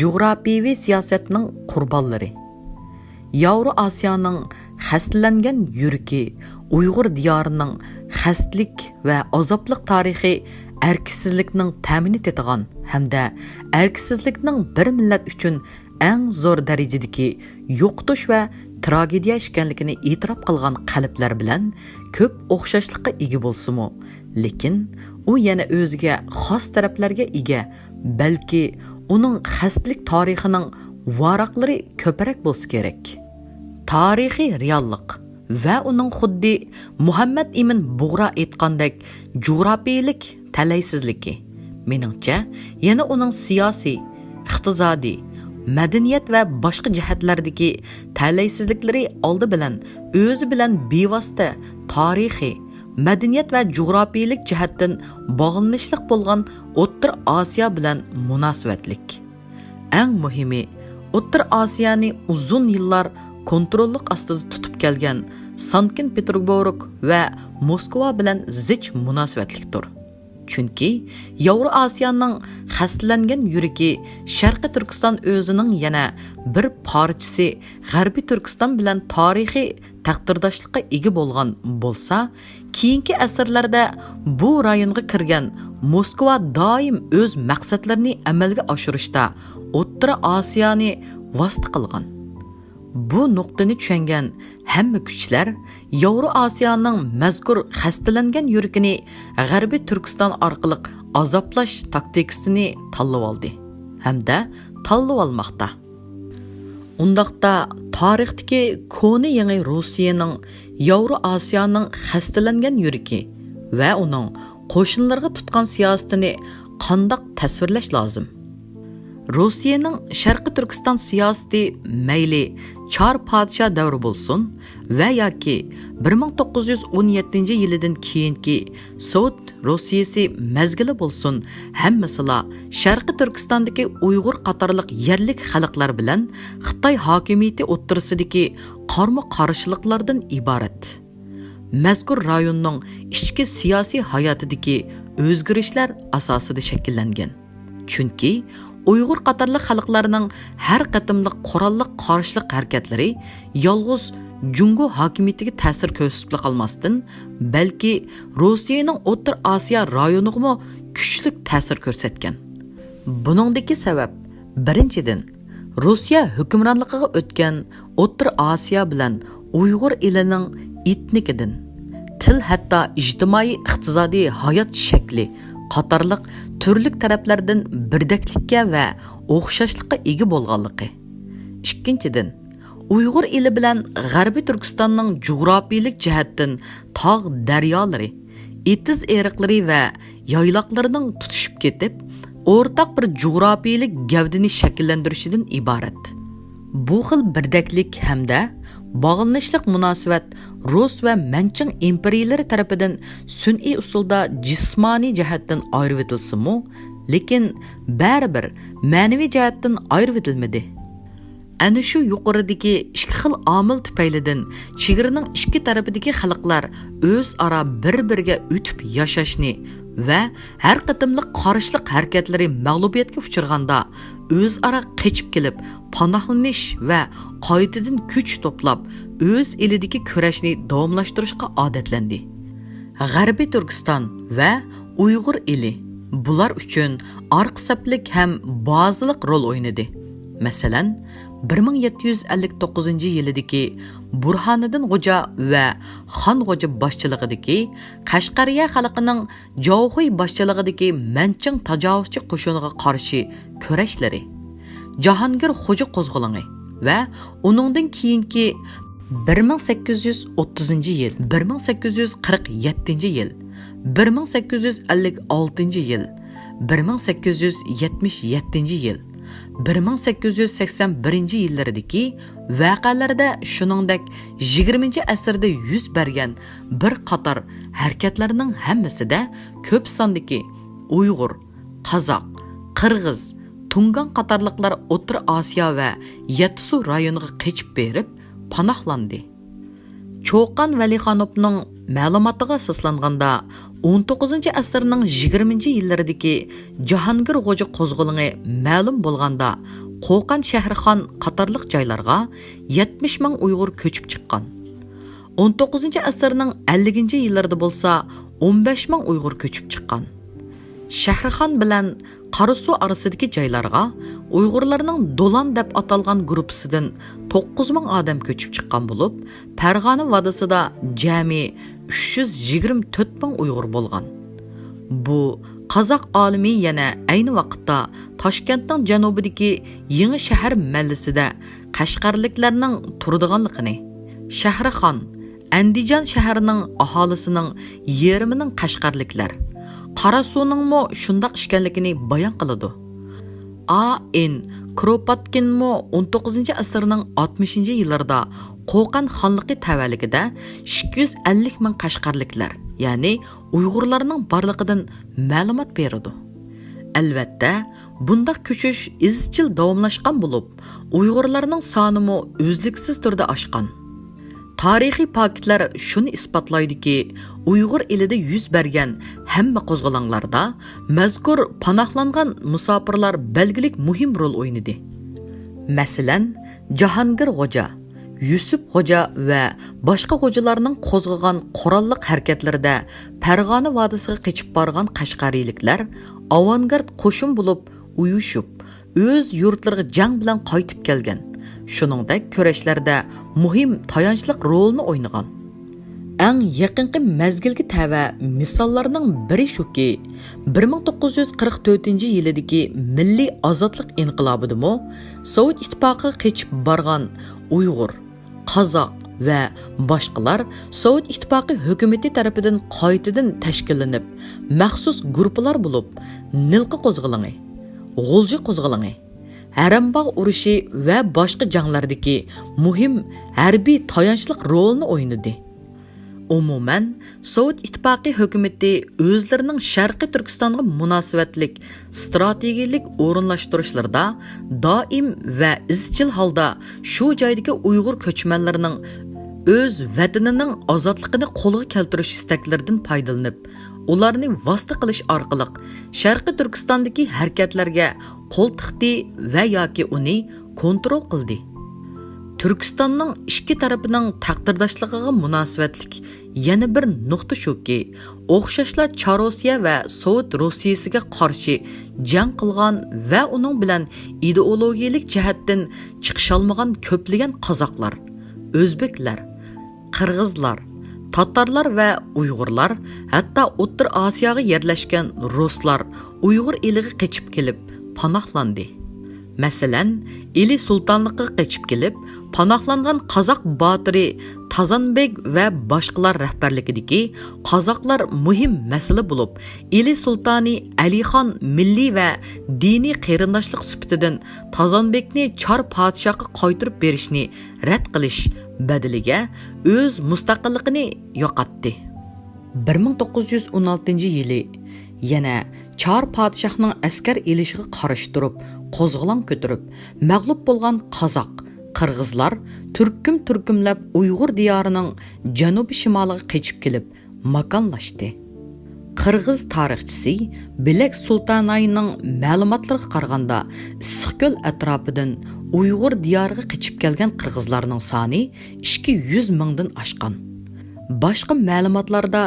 Coğrafiyevi siyasetning qurbonlari. Yevro Asiyaning xastalangan yuragi, Uyg'ur diyorining xastalik va azobliq tarixi erksizlikning ta'min etadigan hamda erksizlikning bir millat uchun eng zo'r darajadagi yo'qotish va tragediya ekanligini e'tirof qilgan qalblar bilan ko'p o'xshashlikqa ega bo'lsa-mu, lekin u yana o'ziga xos taraflarga ega, balki uning xastalik tarixining varaqlari ko'proq bo'lsa kerak. Tarixiy reallik va uning xuddi Muhammad Ibn Bug'ra aytgandek jo'grafiyalik talaysizligi. Meningcha, yana uning siyosiy, iqtisodiy, madaniyat va boshqa jihatlardagi talaysizliklari oldi bilan o'zi bilan bevosita tarixiy, madaniyat va jo'grafiyalik jihatdan bog'lanishliq bo'lgan O'rta Osiyo bilan munosabatlik. Eng muhimi, O'rta Osiyoni uzun yillar kontrollik ostida tutib kelgan Sankt-Peterburg va Moskva bilan zich munosabatlikdir. Chunki Yevro Osiyoning xastalangan yuragi Sharqiy Turkiston o'zining yana bir parchasi G'arbiy Turkiston bilan tarixiy taqdirdoshlikqa ega bo'lgan bo'lsa, keyingi asrlarda bu rayonga kirgan Moskva doim o'z maqsadlarini amalga oshirishda O'rta Osiyoni vosita qilgan. Bu nuqtani tushungan hamma kuchlar Yevro Osiyoning mazkur xastalangan yuragini G'arbiy Turkiston orqali azoblash taktikasini tanlab oldi hamda tanlab olmoqda. Undaqda tarixdagi koni yangi Rossiyaning Yevro Osiyoning xastalangan yuragi va uning qo'shinlarga tutgan siyosatini qandoq tasvirlash lozim? Rossiyaning Sharqiy Turkiston siyosati mayli Char podsho davri bo'lsin va yoki 1917-yildan keyingi Sovet Rossiyasi mazgili bo'lsin, hammasila Sharqiy Turkistondagi Uyg'ur qatorliq yerlik xalqlar bilan Xitoy hokimiyati o'ttirsidagi qarama-qarshiliklardan iborat. Mazkur rayonning ichki siyosiy hayotidagi o'zgarishlar asosida shakllangan. Chunki Uyg'ur qatorliq xalqlarining har qatimliq qurolliq qarshilik harakatlari yolg'iz Jungo hokimiyatiga ta'sir ko'rsatib qolmasdan, balki Rossiyaning O'rta Osiyo rayoniga kuchli ta'sir ko'rsatgan. Buningdagi sabab birinchidan Rossiya hukmronligiga o'tgan O'rta Osiyo bilan Uyg'ur elining etnikidan, til hatto ijtimoiy iqtisodiy hayot shakli qatorliq turlik taraflardan birdaklikka va o'xshashlikqa ega bo'lganligi. Ikkinchidan, Uyg'ur eli bilan G'arbiy Turkistonning jo'grafiyalik jihatdan tog' daryolari, etiz eriqlari va yayloqlarining tutishib ketib, o'rtaq bir jo'grafiyalik gavdani shakllantirishidan iborat. Bu xil birdaklik hamda bog'lanishliq munosabat Rus va Manching imperiyalari tarafidan sun'iy usulda jismoniy jihatdan ayirib etilsa-mu, lekin baribir ma'naviy jihatdan ayirib etilmadi. Ana shu yuqoridagi ikki xil omil tufaylidan chegaraning ikki tarafidagi xalqlar o'zaro bir-biriga o'tib yashashni va har qatimliq qarshilik harakatlari mag'lubiyatga uchraganda o'zaro qechib kelib panohlanish va qaytadan kuch to'plab o'z elidagi kurashni davomlashtirishga odatlandi. G'arbiy Turkiston va Uyg'ur eli bular uchun orqa-saplik ham ba'zilik rol o'ynadi. Masalan, 1759-yildagi Burhoniddin Xo'ja va Xon Xo'ja boshchiligidagi Qashqariya xalqining Jovxiy boshchiligidagi Manching tajovuzchi qo'shiniga qarshi kurashlari, Jahongir Xo'ja qo'zg'oloni va uningdan keyingi 1830-yil, 1847-yil, 1856-yil, 1877-yil, 1881-yillardagi voqealarda shuningdek 20-asrda yuz bergan bir qator harakatlarning hammasida ko'p sondagi Uyg'ur, Qozoq, Qirg'iz, Tungan qatorliqlar O'rta Osiyo va Yatsu rayoniga qechib berib panohlandi. Cho'qan Valixonovning ma'lumotiga asoslanganda 19-asrning 20-yillaridagi Jahongir G'oja qo'zg'oloni ma'lum bo'lganda, Qo'qon Shahrixon qatorliq joylarga 70 ming Uyg'ur ko'chib chiqqan. 19-asrning 50-yillarida bo'lsa 15 ming Uyg'ur ko'chib chiqqan. Shahrixon bilan Qarasu orasidagi joylarga Uyg'urlarning Do'lan deb atalgan guruhisidan 9 ming odam ko'chib chiqqan bo'lib, Farg'ona vodisida jami 324 ming Uyg'ur bo'lgan. Bu Qozoq olimi yana ayni vaqtda Toshkentning janubidagi Yangi shahar mallasida Qashqarliklarning turadiganligini, Shahrixon, Andijon shahrining aholisining yarmining Qashqarliklar, Qarasuning shundaq ekanligini bayon qiladi. A.N. Kropotkin 19-asrning 60-yillarida Qo'qon xonligi tavalligida 250 ming Qashqarliklar, ya'ni Uyg'urlarning borligidan ma'lumot beradi. Albatta, bundaq ko'chish izchil davomlashgan bo'lib, Uyg'urlarning sonimi o'zliksiz turda oshgan. Tarixiy faktlar shuni isbotlaydiki, Uyg'ur elida yuz bergan hamma qo'zg'olonlarda mazkur panohlangan musofirlar belgilik muhim rol o'ynadi. Masalan, Jahongir G'oja, Yusuf G'oja va boshqa g'ojalarning qo'zg'agan qurolliq harakatlarida Farg'ona vodisiga qochib borgan qashqariyliklar avangard qo'shin bo'lib uyushib, o'z yurtlariga jang bilan qaytib kelgan. Shuningdek, kurashlarda muhim tayanchliq rolni o'ynagan. Eng yaqinqi mezgilga tava misollarning biri shuki, 1944-yildagi Milliy ozodlik inqilobidami Sovet ittifoqiga qochib borgan Uyg'ur, Qozoq va boshqalar Sovet ittifoqi hukumati tarafidan qaytadan tashkillanib, maxsus guruhlar bo'lib, Nilqi qo'zg'oloni, G'ulji qo'zg'oloni, Harambog' urushi va boshqa janglardagi muhim harbiy tayanchliq rolni o'ynadi. Umuman, Sovet ittifoqi hukumati o'zlarining Sharqiy Turkistonga munosabatlik strategik o'rinlashtirishlarda doim va izchil holda shu joydagi Uyg'ur ko'chmanlarining o'z vatanining ozodligini qo'lga keltirish istaklaridan foydalanib, ularni vosita qilish orqali Sharqiy Turkistondagi harakatlarga qo'l tiqdi va yoki uni kontrol qildi. Turkistonning ikki tarafining taqdirdoshligiga munosabatlik yana bir nuqta shuki, o'xshashla Chorosiya va Sovet Rossiyasiga qarshi jang qilgan va uning bilan ideologiyalik jihatdan chiqisholmagan ko'plagan qozoqlar, o'zbeklar, qirg'izlar, tatarlar va uyg'urlar, hatto O'rta Osiyoga yerlashgan ruslar Uyg'ur eliga qochib kelib panohlandi. Masalan, Eli sultonligiga qochib kelib, panohlangan qozoq botiri Tazanbek va boshqalar rahbarligidagi qozoqlar muhim masala bo'lib, Eli sultoni Alixon milliy va diniy qarindoshlik sifatidan Tazanbekni Chor podshohga qaytirib berishni rad qilish badaliga o'z mustaqilligini yo'qotdi. 1916-yili yana Chor podshohning askar elishiga qarshi turib, qo'zg'olon ko'tarib, mag'lub bo'lgan qozoq, qirg'izlar turkumlab Uyg'ur diyorining janubi shimoliga qochib kelib makonlashdi. Qirg'iz tarixchisi Bilek Sultonayning ma'lumotlariga qaraganda, Issiqko'l atrofidan Uyg'ur diyoriga qochib kelgan qirg'izlarning soni 200 mingdan oshgan. Boshqa ma'lumotlarda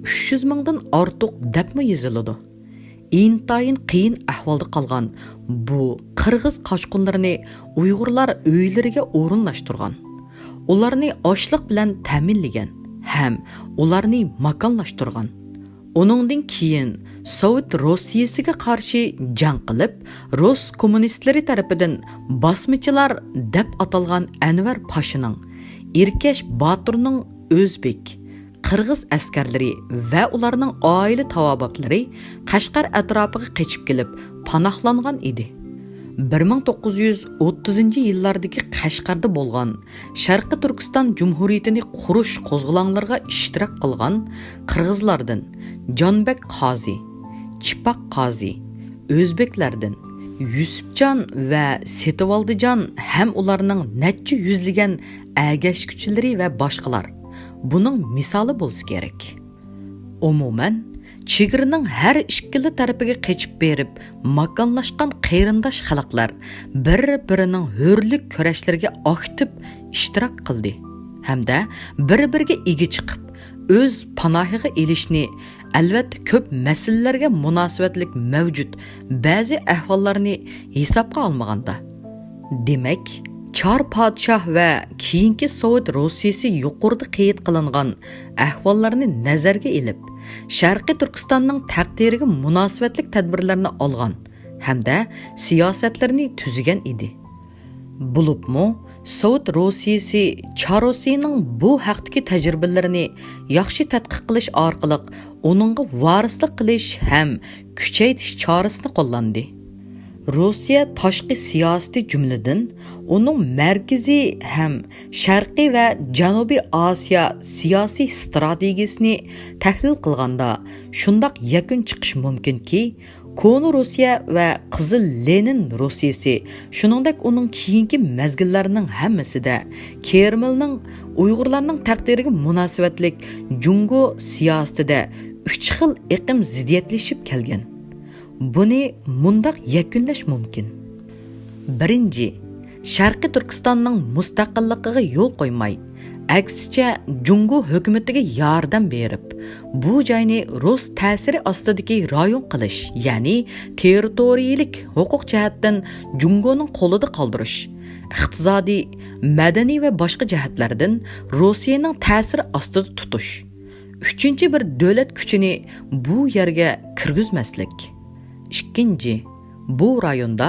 300 mingdan ortiq debmi yoziladi. Intayin qiyin ahvolda qolgan bu qirg'iz qochqinlarini Uyg'urlar uylariga o'rinlashtirgan. Ularni ochliq bilan ta'minlagan ham ularni makonlashtirgan. Uningdan keyin Sovet Rossiyasiga qarshi jang qilib, Rus kommunistlari tarafidan bosmichilar deb atalgan Anvar Pashining, Erkash Boturning o'zbek, qirg'iz askarlari va ularning oila tavobatlari Qashqar atrofiga qochib kelib panohlangan edi. 1930-yillardagi Qashqarda bo'lgan Sharqiy Turkiston Jumhuriyatini qurish qo'zg'olonlariga ishtirok qilgan qirg'izlardan Jonbek Qozi, Chipak Qozi, o'zbeklardan Yusufjon va Setivoldijon ham ularning necha yuzlagan agashkuchilari va boshqalar buning misoli bo'lsa kerak. Umuman, chegaraning har ikkili tarafiga qechib berib makonlashgan qarindosh xalqlar bir-birining hurlik kurashlariga aktiv ishtirok qildi hamda bir-biriga ega chiqib o'z panohiga elishni albatta ko'p masalalarga munosabatlik mavjud ba'zi ahvollarni hisobga olmaganda demak Çar padişah və keyinki Sovet Rusiyasi yuqorida qeyd qilingan ahvollarni nazarga elib, Sharqiy Turkistonning taqdiriga munosabatlik tadbirlarni olgan hamda siyosatlarni tuzgan edi. Bulubmu Sovet Rusiyasi Çar Rusiyasining bu haqdagi tajribalarini yaxshi tadqiq qilish orqali uningga varislik qilish ham kuchaytirish chorasini qo'llandi. Rossiya tashqi siyosati jumladan uning markaziy ham sharqiy va janubiy Osiyo siyosiy strategiyasini tahlil qilganda shundoq yakun chiqish mumkinki, Konu Rossiya va Qizil Lenin Rossiyasi, shuningdek uning keyingi mazgillarining hammasida Kremlning Uyg'urlarning taqdiriga munosabatlik Jungo siyosatida 3 xil iqim ziddiyatlashib kelgan. Buni mundaq yakunlash mumkin. Birinchi, Sharqiy Turkistonning mustaqilligiga yo'l qo'ymay, aksicha Jungo hukumatiga yordam berib, bu joyni Rus ta'siri ostidagi rayon qilish, ya'ni territoriyalik huquq jihatdan Jungoning qo'lida qoldirish, iqtisodiy, madaniy va boshqa jihatlardan Rossiyaning ta'siri ostida tutish. Uchinchi bir davlat kuchini bu yerga kirgizmaslik. Ikkinchi, bu rayonda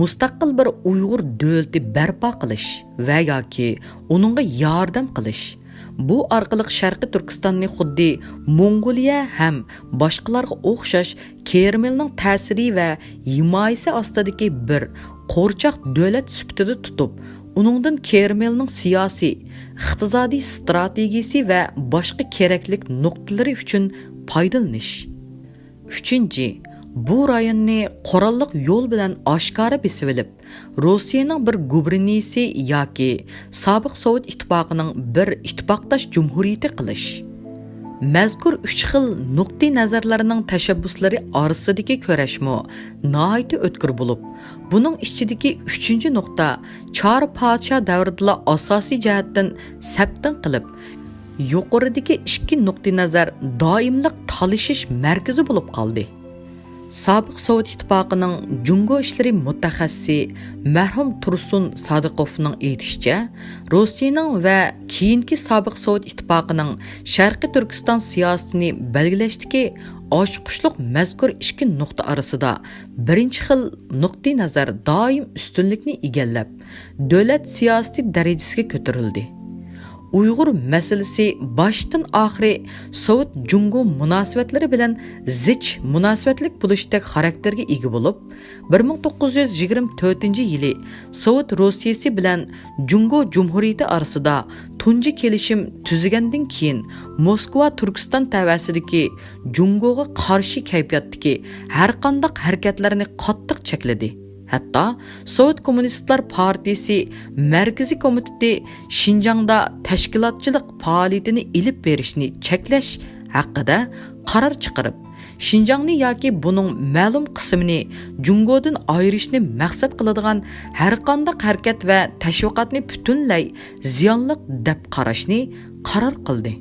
mustaqil bir Uyg'ur davlati barpo qilish va yoki uningga yordam qilish. Bu orqali Sharqiy Turkistonni xuddi Mongoliya ham boshqalarga o'xshash Kremlning ta'siri va himoyasi ostidagi bir qo'rchoq davlat sifatida tutib, uningdan Kremlning siyosiy, iqtisodiy strategiyasi va boshqa keraklik nuqtalari uchun foydalanish. Uchinchi, bu rayonni qurolliq yo'l bilan oshkora besib olib, Rossiyaning bir guberniyasi yoki sobiq Sovet ittifoqining bir ittifoqdosh jumhuriyati qilish. Mazkur 3 xil nuqtai nazarlarining tashabbuslari orasidagi kurashmo nihoyat o'tkir bo'lib, buning ichidagi 3-chi nuqta Char podshoh davrida asosiy jihatdan sabtin qilib, yuqoridagi 2 nuqtai nazar doimlik talashish markazi bo'lib qoldi. Sobiq Sovet ittifoqining Jungo ishlari mutaxassisi marhum Tursun Sadiqovning aytishicha, Rossiyaning va keyingi sobiq Sovet ittifoqining Sharqiy Turkiston siyosatini belgilashdagi ochiqqushliq mazkur 2 nuqta orasida birinchi xil nuqtai nazar doim ustunlikni egallab, davlat siyosati darajasiga ko'tarildi. Uyg'ur masalasi boshdan oxiri Sovet Jungo munosabatlari bilan zich munosabatlik bo'lishdek xarakterga ega bo'lib, 1924-yili Sovet Rossiyasi bilan Jungo Jumhuriyati orasida tunji kelishim tuzilgandan keyin Moskva Turkiston tavasidagi Jungoga qarshi kayfiyatdagi har qanday harakatlarni qattiq chekladi. Hatta Sovet Kommunistlar Partiyasi Markaziy komiteti Şinjangda tashkilotchilik faoliyatini ilib berishni cheklash haqida qaror chiqarib, Şinjangni yoki buning ma'lum qismini Jungodan ayirishni maqsad qiladigan har qanday harakat va tashviqotni butunlay ziyonli deb qarashni qaror qildi.